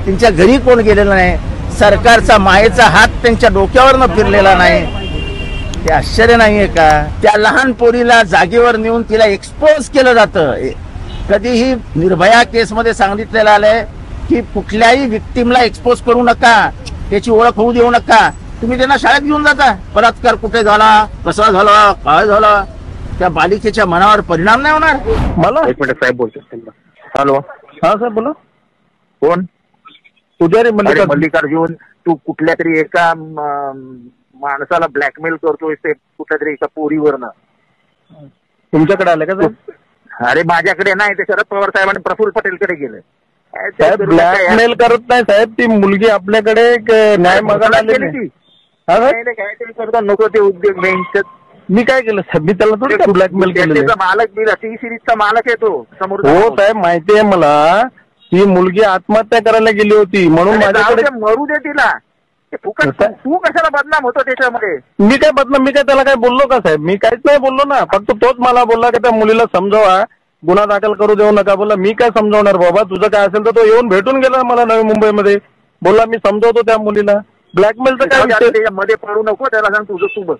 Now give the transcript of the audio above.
त्यांच्या घरी कोण गेलेलं नाही, सरकारचा मायेचा हात त्यांच्या डोक्यावरनं फिरलेला नाही, ते आश्चर्य नाहीये का? त्या लहान पोरीला जागेवर नेऊन तिला एक्सपोज केलं जातं. कधीही निर्भया केसमध्ये सांगितलेलं आलंय की कुठल्याही विक्टीमला एक्सपोज करू नका, त्याची ओळख होऊ देऊ नका. तुम्ही त्यांना शाळेत घेऊन जाता, बलात्कार कुठे झाला, कसा झाला, काय झाला, त्या बालिकेच्या मनावर परिणाम नाही होणार? मला एक मिनिट साहेब बोलतो. हॅलो, हा साहेब बोला. कोण? पुजारी मल्लिकार्जुन, तू कुठल्या तरी एका माणसाला ब्लॅकमेल करतोय ते कुठल्या तरी एका पोरीवरनं. तुमच्याकडे आले का साहेब? अरे माझ्याकडे नाही, ते शरद पवार साहेबांनी प्रफुल्ल पटेलकडे गेले. साहेब ब्लॅकमेल करत नाही साहेब, ती मुलगी आपल्याकडे न्याय मागायला आलेली. काहीतरी करता नको ते उद्योग बेंच. मी काय केलं साहेब? मी त्याला थोडी ब्लॅकमेल केलं. मालक दिला, टी सिरीजचा मालक आहे तो समोर. हो साहेब माहिती आहे मला, ती मुलगी आत्महत्या करायला गेली होती म्हणून माझ्याकडे. मरू दे तिला, तू कशाला बदनाम होतो त्याच्यामध्ये? मी काय बदनाम? मी काय त्याला काय बोललो का साहेब? मी काहीच नाही बोललो ना, फक्त तोच मला बोलला की त्या मुलीला समजावा, गुन्हा दाखल करू देऊ नका. बोलला मी काय समजावणार बाबा, तुझं काय असेल तर. तो येऊन भेटून गेला मला नवी मुंबईमध्ये, बोलला मी समजावतो त्या मुलीला. ब्लॅकमेलचं काय विषय? त्याच्यामध्ये पडू नको, त्याला सांग तुझं तू बस.